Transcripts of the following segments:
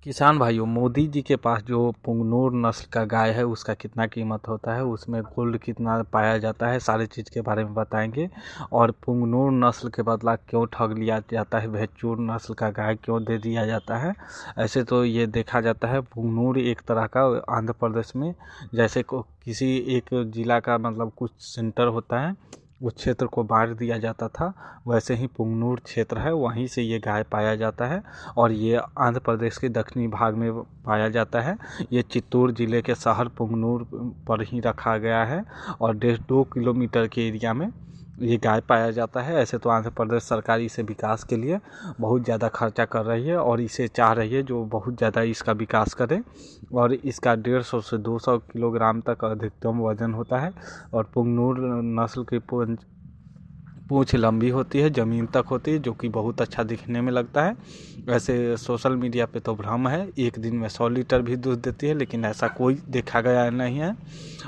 किसान भाइयों, मोदी जी के पास जो पुंगनूर नस्ल का गाय है उसका कितना कीमत होता है, उसमें गोल्ड कितना पाया जाता है, सारी चीज़ के बारे में बताएंगे। और पुंगनूर नस्ल के बदला क्यों ठग लिया जाता है, भैंचूर नस्ल का गाय क्यों दे दिया जाता है। ऐसे तो ये देखा जाता है पुंगनूर एक तरह का आंध्र प्रदेश में जैसे किसी एक ज़िला का मतलब कुछ सेंटर होता है, उस क्षेत्र को बांट दिया जाता था, वैसे ही पुंगनूर क्षेत्र है, वहीं से ये गाय पाया जाता है। और ये आंध्र प्रदेश के दक्षिणी भाग में पाया जाता है। ये चित्तूर ज़िले के शहर पुंगनूर पर ही रखा गया है और 1.5-2 किलोमीटर के एरिया में ये गाय पाया जाता है। ऐसे तो आंध्र प्रदेश सरकार इसे विकास के लिए बहुत ज़्यादा खर्चा कर रही है और इसे चाह रही है जो बहुत ज़्यादा इसका विकास करे। और इसका 150 से 200 किलोग्राम तक अधिकतम वजन होता है। और पुंगनूर नस्ल की पूंछ लंबी होती है, ज़मीन तक होती है, जो कि बहुत अच्छा दिखने में लगता है। वैसे सोशल मीडिया पे तो भ्रम है, एक दिन में 100 लीटर भी दूध देती है, लेकिन ऐसा कोई देखा गया नहीं है।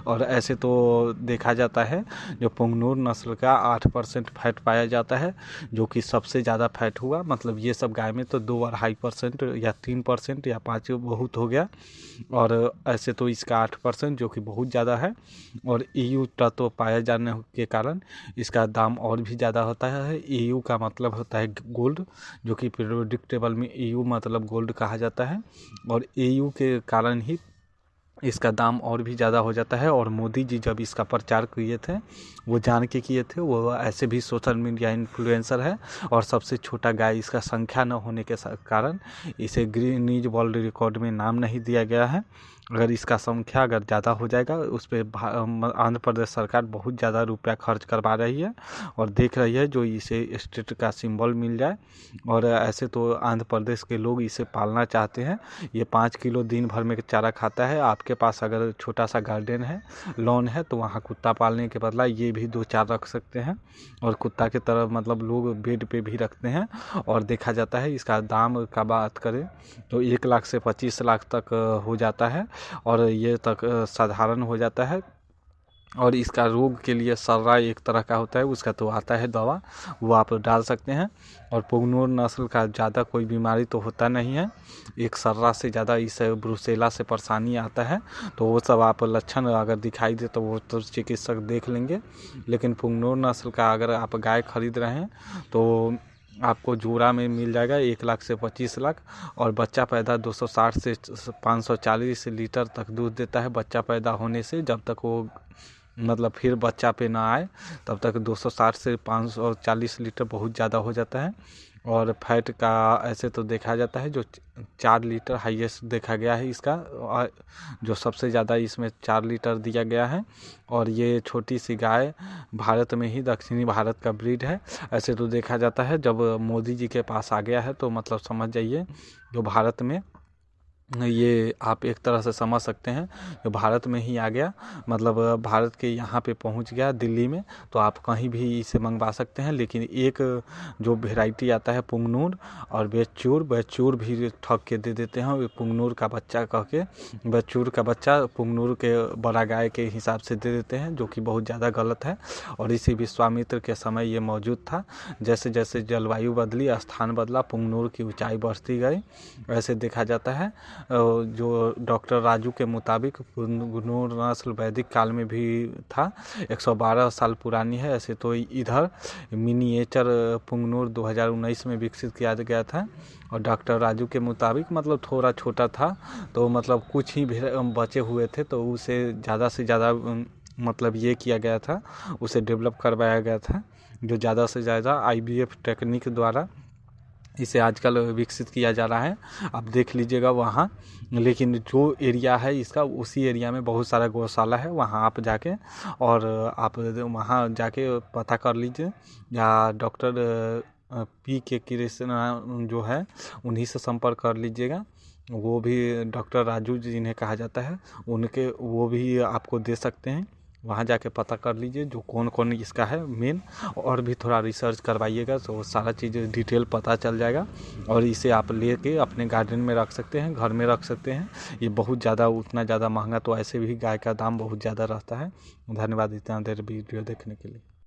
और ऐसे तो देखा जाता है जो पुंगनूर नस्ल का 8% फैट पाया जाता है, जो कि सबसे ज़्यादा फैट हुआ। मतलब ये सब गाय में तो 2-2.5% या 3% या 5 बहुत हो गया। और ऐसे तो इसका 8% जो कि बहुत ज़्यादा है। और EU तत्व पाए जाने के कारण इसका दाम और भी ज़्यादा होता है। EU का मतलब होता है गोल्ड, जो कि पीरियोडिक टेबल में EU मतलब गोल्ड कहा जाता है। और EU के कारण ही इसका दाम और भी ज़्यादा हो जाता है। और मोदी जी जब इसका प्रचार किए थे, वो जान के किए थे, वो ऐसे भी सोशल मीडिया इन्फ्लुएंसर है। और सबसे छोटा गाय इसका संख्या न होने के कारण इसे गिनीज वर्ल्ड रिकॉर्ड में नाम नहीं दिया गया है। अगर इसका संख्या अगर ज़्यादा हो जाएगा, उस पर आंध्र प्रदेश सरकार बहुत ज़्यादा रुपया खर्च करवा रही है और देख रही है जो इसे स्टेट का सिंबल मिल जाए। और ऐसे तो आंध्र प्रदेश के लोग इसे पालना चाहते हैं। ये 5 किलो दिन भर में चारा खाता है। आपके पास अगर छोटा सा गार्डन है, लॉन है, तो वहाँ कुत्ता पालने के बदला ये भी 2-4 रख सकते हैं। और कुत्ता की तरह मतलब लोग बेड पे भी रखते हैं। और देखा जाता है इसका दाम का बात करें तो 1 लाख से 25 लाख तक हो जाता है। और ये तक साधारण हो जाता है। और इसका रोग के लिए सर्रा एक तरह का होता है, उसका तो आता है दवा, वो आप डाल सकते हैं। और पुंगनूर नस्ल का ज़्यादा कोई बीमारी तो होता नहीं है। एक सर्रा से ज़्यादा इस ब्रुसेला से परेशानी आता है, तो वो सब आप लक्षण अगर दिखाई दे तो वो तो चिकित्सक देख लेंगे। लेकिन पुंगनूर नस्ल का अगर आप गाय खरीद रहे हैं तो आपको जोड़ा में मिल जाएगा 1 लाख से 25 लाख। और बच्चा पैदा 260 से 540 लीटर तक दूध देता है बच्चा पैदा होने से। जब तक वो मतलब फिर बच्चा पे ना आए तब तक 260 से 540 लीटर बहुत ज़्यादा हो जाता है। और फैट का ऐसे तो देखा जाता है जो 4 लीटर हाईएस्ट देखा गया है इसका, जो सबसे ज़्यादा इसमें 4 लीटर दिया गया है। और ये छोटी सी गाय भारत में ही दक्षिणी भारत का ब्रीड है। ऐसे तो देखा जाता है जब मोदी जी के पास आ गया है तो मतलब समझ जाइए जो भारत में ये आप एक तरह से समझ सकते हैं जो भारत में ही आ गया, मतलब भारत के यहाँ पे पहुँच गया दिल्ली में, तो आप कहीं भी इसे मंगवा सकते हैं। लेकिन एक जो वैरायटी आता है पुंगनूर और बैचूर भी ठग के दे देते हैं। पुंगनूर का बच्चा कह के बैचूर का बच्चा पुंगनूर के बड़ा गाय के हिसाब से दे देते हैं, जो कि बहुत ज़्यादा गलत है। और इसी विश्वामित्र के समय ये मौजूद था। जैसे जैसे जलवायु बदली, स्थान बदला, पुंगनूर की ऊंचाई बढ़ती गई। वैसे देखा जाता है जो डॉक्टर राजू के मुताबिक पुंगनूर नस्ल वैदिक काल में भी था, 112 साल पुरानी है। ऐसे तो इधर मिनिएचर पुंगनूर 2019 में विकसित किया गया था। और डॉक्टर राजू के मुताबिक मतलब थोड़ा छोटा था, तो मतलब कुछ ही बचे हुए थे, तो उसे ज़्यादा से ज़्यादा मतलब ये किया गया था, उसे डेवलप करवाया गया था, जो ज़्यादा से ज़्यादा IVF टेक्निक द्वारा इसे आजकल विकसित किया जा रहा है। आप देख लीजिएगा वहाँ। लेकिन जो एरिया है इसका, उसी एरिया में बहुत सारा गौशाला है, वहाँ आप जाके और आप वहाँ जाके पता कर लीजिए, या डॉक्टर PK कृष्णा जो है उन्हीं से संपर्क कर लीजिएगा। वो भी डॉक्टर राजू जिन्हें कहा जाता है, उनके वो भी आपको दे सकते हैं। वहाँ जाके पता कर लीजिए जो कौन कौन इसका है मेन, और भी थोड़ा रिसर्च करवाइएगा तो सारा चीज़ डिटेल पता चल जाएगा। और इसे आप लेके अपने गार्डन में रख सकते हैं, घर में रख सकते हैं। ये बहुत ज़्यादा उतना ज़्यादा महंगा तो ऐसे भी गाय का दाम बहुत ज़्यादा रहता है। धन्यवाद इतना देर वीडियो देखने के लिए।